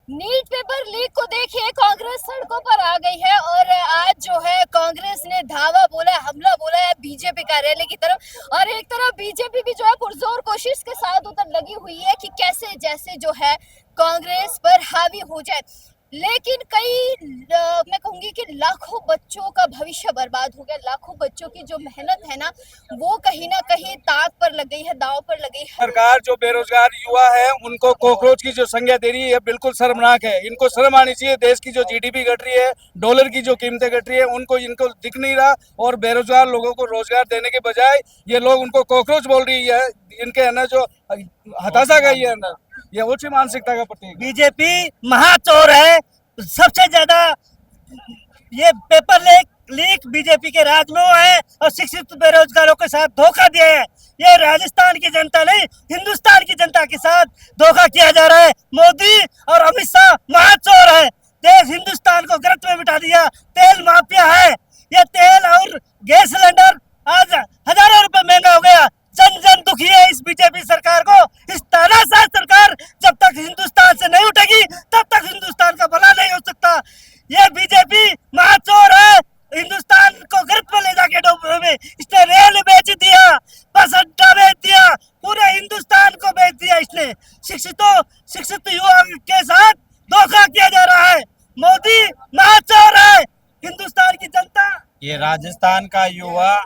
NEET paper leak को देखिए कांग्रेस सड़कों पर आ गई है और आज जो है कांग्रेस ने धावा बोला है, हमला बोला है बीजेपी कार्यालय की तरफ। और एक तरफ बीजेपी भी जो है पुरजोर कोशिश के साथ उधर लगी हुई है कि कैसे जैसे जो है कांग्रेस पर हावी हो जाए। लेकिन मैं कहूंगी कि लाखों बच्चों का भविष्य बर्बाद हो गया। लाखों बच्चों की जो मेहनत है ना वो कहीं ना कहीं ताक पर लग गई है, दांव पर लग गई है। सरकार जो बेरोजगार युवा है उनको कॉकरोच की जो संज्ञा दे रही है बिल्कुल शर्मनाक है। इनको शर्म आनी चाहिए। देश की जो जीडीपी घट रही है, डॉलर की जो कीमतें घट रही है, इनको दिख नहीं रहा। और बेरोजगार लोगों को रोजगार देने के बजाय ये लोग उनको कॉकरोच बोल रही है। इनके है ना जो हताशा का ये ना ये उच्च मानसिकता का प्रतीक। बीजेपी महाचोर है। सबसे ज्यादा ये पेपर लीक बीजेपी के राज में है और शिक्षित बेरोजगारों के साथ धोखा दिया है। ये राजस्थान की जनता नहीं, हिंदुस्तान की जनता के साथ धोखा किया जा रहा है। मोदी और अमित शाह महाचोर है। देश हिंदुस्तान को गर्त में बिठा दिया। तेल माफिया है। ये तेल और गैस सिलेंडर आज हजारों रुपए महंगा हो गया। जन जन दुखी है इस बीजेपी सरकार को। इस तानाशाह सरकार जब तक हिंदुस्तान से नहीं उठेगी तब तक हिंदुस्तान का भला नहीं हो सकता। ये बीजेपी महाचोर है। हिंदुस्तान को गर्त में ले जाके डूबने में इसने रेल बेच दिया, बस अड्डा बेच दिया, पूरे हिंदुस्तान को बेच दिया इसने। शिक्षित युवा के साथ धोखा किया जा रहा है। मोदी महाचोर है। हिंदुस्तान की जनता ये राजस्थान का युवा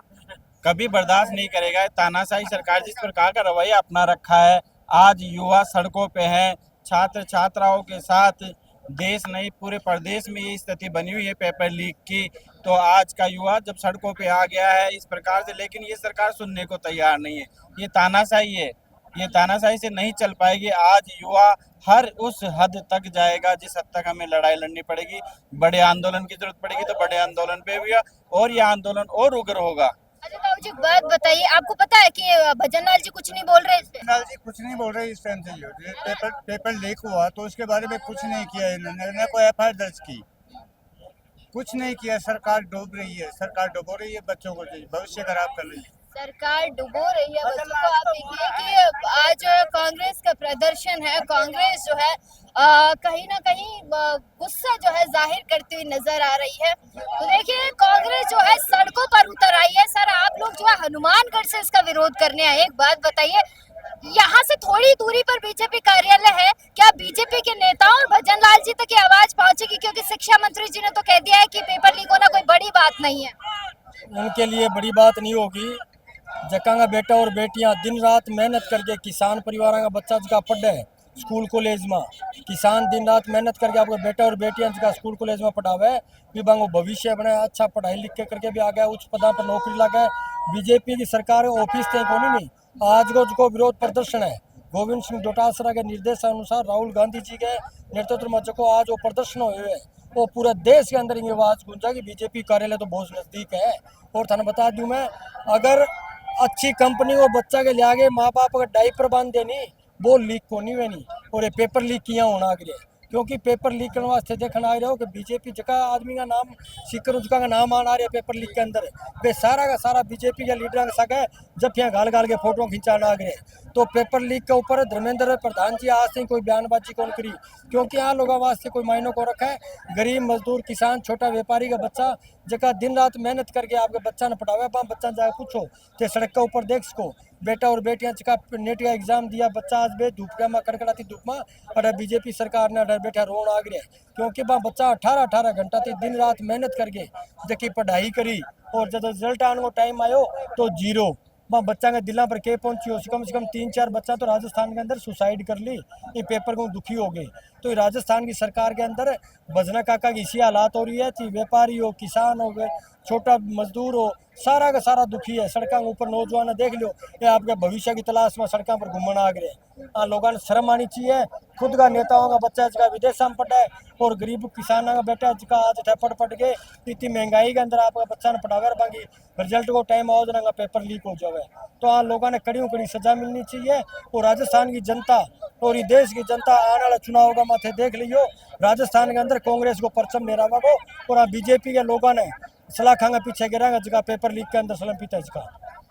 कभी बर्दाश्त नहीं करेगा। तानाशाही सरकार जिस प्रकार का रवैया अपना रखा है, आज युवा सड़कों पे हैं, छात्र छात्राओं के साथ। देश नहीं पूरे प्रदेश में ये स्थिति बनी हुई है पेपर लीक की। तो आज का युवा जब सड़कों पे आ गया है इस प्रकार से, लेकिन ये सरकार सुनने को तैयार नहीं है। ये तानाशाही है, ये तानाशाही से नहीं चल पाएगी। आज युवा हर उस हद तक जाएगा जिस हद तक हमें लड़ाई लड़नी पड़ेगी। बड़े आंदोलन की जरूरत पड़ेगी तो बड़े आंदोलन पे भी, और ये आंदोलन और उग्र होगा। अच्छा ताऊ जी, बात बताइए, आपको पता है कि भजन लाल जी कुछ नहीं बोल रहे इस पे? लाल जी कुछ नहीं बोल रहे इस टाइम से। ये पेपर लीक हुआ तो उसके बारे में कुछ नहीं किया इन्होंने, न कोई एफआईआर दर्ज की, कुछ नहीं किया। सरकार डूब रही है, सरकार डुबो रही है, बच्चों को भविष्य खराब कर रही है। सरकार डुबो रही है बच्चों को। आप देखिए कि आज जो है कांग्रेस का प्रदर्शन है, कांग्रेस जो है कहीं ना कहीं गुस्सा जो है जाहिर करती हुई नजर आ रही है। तो देखिए कांग्रेस जो है सड़कों पर उतर आई है। सर आप लोग जो है हनुमानगढ़ से इसका विरोध करने आए, एक बात बताइए, यहाँ से थोड़ी दूरी पर बीजेपी कार्यालय है, क्या बीजेपी के नेताओं और भजन लाल जी तक ये आवाज पहुंचेगी? क्योंकि शिक्षा मंत्री जी ने तो कह दिया है कि पेपर लीक होना कोई बड़ी बात नहीं है। उनके लिए बड़ी बात नहीं होगी। जकांगा बेटा और बेटियां दिन रात मेहनत करके किसान परिवार का बच्चा जगह पढ़े स्कूल कॉलेज में, किसान दिन रात मेहनत करके आपको बेटा और बेटियां जगह स्कूल कॉलेज में पढ़ावे भी बांगो भविष्य बने, अच्छा पढ़ाई लिख के करके भी आ गया, उच्च पदा पर नौकरी लगे। बीजेपी की सरकार ऑफिस थे को नहीं। आज को विरोध प्रदर्शन है गोविंद सिंह डोटासरा के निर्देशानुसार राहुल गांधी जी के नेतृत्व में जो आज वो प्रदर्शन हुए है, वो पूरे देश के अंदर ये आवाज गूंजा कि बीजेपी कार्यालय तो बहुत नजदीक है। और थाने बता दूं मैं, अगर अच्छी कंपनी को बच्चा के ले आगे माँ बाप अगर डाइपर बांध देनी वो लीक को नहीं वेनी। और ये पेपर लीक किया होना आगे, क्योंकि पेपर लीक करने वास्ते देखना आ रहे हो कि बीजेपी जगह आदमी का नाम सीकर उसका का नाम आना रहा है पेपर लीक के अंदर। वे सारा का सारा बीजेपी के लीडर के साथ जब यहाँ गाल गाल के फोटो खिंचाना आ गए। तो पेपर लीक के ऊपर धर्मेंद्र प्रधान जी आज से कोई बयानबाजी कौन करी, क्योंकि यहाँ लोगों वास्ते कोई मायनों को रखा है। गरीब मजदूर किसान छोटा व्यापारी का बच्चा जगह दिन रात मेहनत करके आपके बच्चा ने पढ़ावे, बच्चा जाकर पूछो तो सड़क के ऊपर देख सको बेटा और बेटियां का नेट का एग्जाम दिया बच्चा आज बे धूप में कड़कड़ाती धूप में अरे बीजेपी सरकार ने अडर बैठा रोन आ गया, क्योंकि बच्चा 18-18 घंटा थी दिन रात मेहनत करके जबकि पढ़ाई करी और जब रिजल्ट आने को टाइम आयो तो जीरो। बच्चा के दिला पर के पहुंची हो, कम से कम 3-4 बच्चा तो राजस्थान के अंदर सुसाइड कर ली, ये पेपर को दुखी हो गई। तो ये राजस्थान की सरकार के अंदर भजना काका की इसी हालात हो रही है कि व्यापारी हो, किसान हो गए, छोटा मजदूर हो, सारा का सारा दुखी है। सड़कों के ऊपर नौजवान देख लो ये आपके भविष्य की तलाश में सड़कों पर घूमना आ गए। लोगों ने शर्म आनी चाहिए। खुद का नेताओं का बच्चा जगह विदेश में पढ़ा है और गरीब किसानों का बेटा जगह आज पढ़ के इतनी महंगाई के अंदर आपका बच्चा ने पढ़ावे बाकी रिजल्ट को टाइम आओ जरा पेपर लीक हो जाए। तो लोगों ने कड़ी कड़ी सजा मिलनी चाहिए। और राजस्थान की जनता और ये देश की जनता आने वाला चुनाव का माथे देख लियो, राजस्थान के अंदर कांग्रेस को परचम मेहरावा को और बीजेपी के लोगों ने सलाह खांगा पीछे गिरा जगह पेपर लीक के अंदर सलम पीता इसका।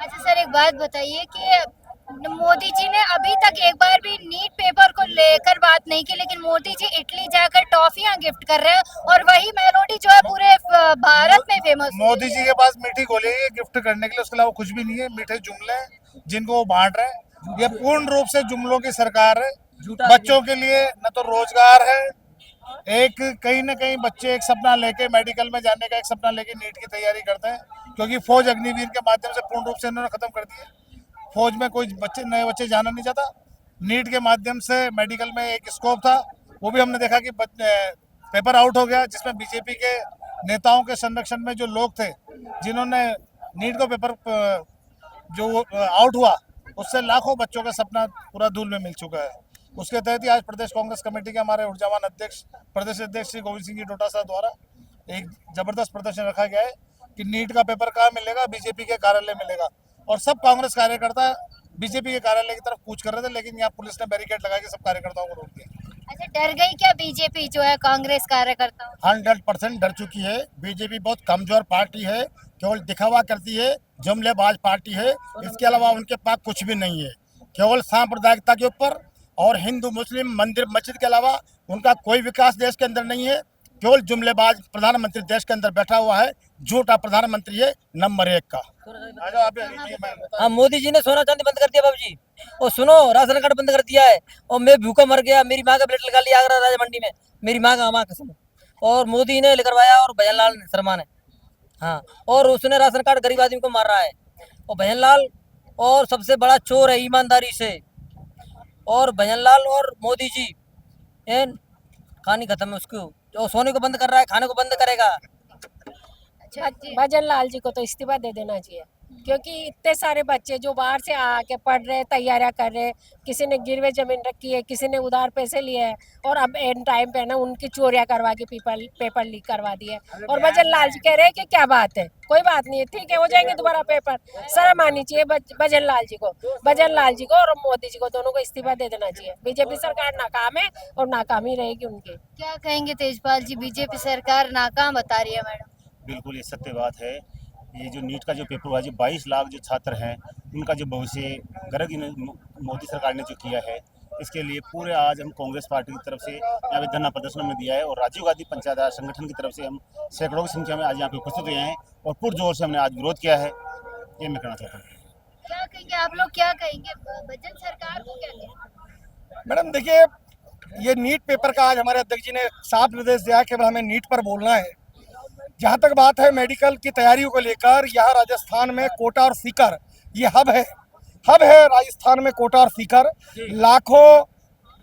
अच्छा सर एक बात बताइए कि मोदी जी ने अभी तक एक बार भी नीट पेपर को लेकर बात नहीं की, लेकिन मोदी जी इटली जाकर टॉफियां गिफ्ट कर रहे हैं और वही मेलोडी जो है पूरे भारत में फेमस। मोदी जी के पास मीठी गोली है गिफ्ट करने के लिए, उसके अलावा कुछ भी नहीं है। मीठे जुमले हैं जिनको वो बांट रहे हैं। ये पूर्ण रूप से जुमलों की सरकार है। बच्चों के लिए न तो रोजगार है, एक कहीं ना कहीं बच्चे एक सपना लेके मेडिकल में जाने का एक सपना लेके नीट की तैयारी करते हैं, क्योंकि फौज अग्निवीर के माध्यम से पूर्ण रूप से इन्होंने खत्म कर दिया। फौज में कोई नए बच्चे जाना नहीं चाहता। नीट के माध्यम से मेडिकल में एक स्कोप था, वो भी हमने देखा कि पेपर आउट हो गया, जिसमें बीजेपी के नेताओं के संरक्षण में जो लोग थे जिन्होंने नीट को पेपर जो आउट हुआ उससे लाखों बच्चों का सपना पूरा धूल में मिल चुका है। उसके तहत ही आज प्रदेश कांग्रेस कमेटी के हमारे ऊर्जावान अध्यक्ष प्रदेश अध्यक्ष श्री गोविंद सिंह जी डोटासरा द्वारा एक जबरदस्त प्रदर्शन रखा गया है कि नीट का पेपर कहाँ मिलेगा, बीजेपी के कार्यालय मिलेगा। और सब कांग्रेस कार्यकर्ता बीजेपी के कार्यालय की तरफ कूच कर रहे थे, लेकिन यहाँ पुलिस ने बैरिकेड लगा के सब कार्यकर्ताओं को रोक दिया। अच्छा, डर गई क्या बीजेपी जो है कांग्रेस कार्यकर्ताओं? 100% डर चुकी है। बीजेपी बहुत कमजोर पार्टी है, केवल दिखावा करती है, जुमलेबाज पार्टी है। इसके अलावा उनके पास कुछ भी नहीं है। केवल सांप्रदायिकता के ऊपर और हिंदू मुस्लिम मंदिर मस्जिद के अलावा उनका कोई विकास देश के अंदर नहीं है। केवल जुमलेबाज प्रधानमंत्री देश के अंदर बैठा हुआ है, झूठा प्रधानमंत्री है नंबर 1 का। हाँ, मोदी जी ने सोना चांदी बंद कर दिया बाबू जी। और सुनो, राशन कार्ड बंद कर दिया है। और मैं भूखा मर गया, मेरी माँ का ब्लड लगा लिया आगरा राजा मंडी में, मेरी माँ का माँ कसम। और मोदी ने करवाया और भजन लाल शर्मा ने। हाँ, और उसने राशन कार्ड गरीब आदमी को मार रहा है। और भजन लाल और सबसे बड़ा चोर है ईमानदारी से। और भजन लाल और मोदी जी कहानी खत्म है उसको। जो सोने को बंद कर रहा है, खाने को बंद करेगा। अच्छा जी, भजन लाल जी को तो इस्तीफा दे देना चाहिए, क्योंकि इतने सारे बच्चे जो बाहर से आके पढ़ रहे, तैयारियां कर रहे, किसी ने गिरवे जमीन रखी है, किसी ने उधार पैसे लिए हैं, और अब एंड टाइम पे ना उनकी चोरियां करवा के पेपर लीक करवा दिए। और भजन लाल जी कह रहे हैं कि क्या बात है, कोई बात नहीं है, ठीक है, हो जाएंगे दोबारा पेपर। शर्म आनी चाहिए भजन लाल जी को और मोदी जी को, दोनों को इस्तीफा दे देना चाहिए। बीजेपी सरकार नाकाम है और नाकामी रहेगी उनकी। क्या कहेंगे तेजपाल जी, बीजेपी सरकार नाकाम बता रही है मैडम? बिल्कुल ये सत्य बात है। ये जो नीट का जो पेपर हुआ, जो 22 लाख जो छात्र हैं उनका जो भविष्य गर्ग मोदी सरकार ने जो किया है, इसके लिए पूरे आज हम कांग्रेस पार्टी की तरफ से यहाँ पे धरना प्रदर्शन हमने दिया है। और राजीव गांधी पंचायत राज संगठन की तरफ से हम सैकड़ों की संख्या में आज यहाँ पे उपस्थित हुए हैं और पुरजोर से हमने आज विरोध किया है। ये मैं कहना चाहता हूँ। क्या कहेंगे आप लोग, क्या कहेंगे बजट सरकार को, क्या कहेंगे? मैडम देखिए, ये नीट पेपर का आज हमारे अध्यक्ष जी ने साफ निर्देश दिया है कि हमें नीट पर बोलना है। जहाँ तक बात है मेडिकल की तैयारियों को लेकर, यहाँ राजस्थान में कोटा और सीकर ये हब है राजस्थान में कोटा और सीकर।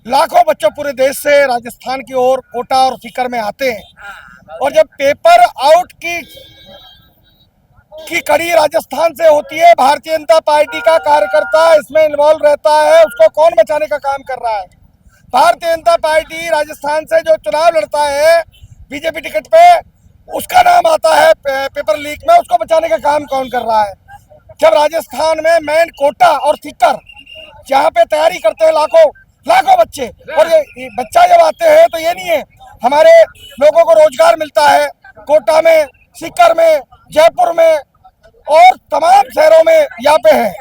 लाखों बच्चे पूरे देश से राजस्थान की ओर कोटा और सीकर में आते हैं। और जब पेपर आउट की कड़ी राजस्थान से होती है, भारतीय जनता पार्टी का कार्यकर्ता इसमें इन्वॉल्व रहता है, उसको कौन बचाने का काम कर रहा है? भारतीय जनता पार्टी राजस्थान से जो चुनाव लड़ता है बीजेपी टिकट पे, उसका नाम आता है पेपर लीक में, उसको बचाने का काम कौन कर रहा है? जब राजस्थान में मेन कोटा और सीकर जहाँ पे तैयारी करते हैं लाखों बच्चे, और ये बच्चा जब आते हैं तो ये नहीं है हमारे लोगों को रोजगार मिलता है। कोटा में, सीकर में, जयपुर में और तमाम शहरों में यहाँ पे है।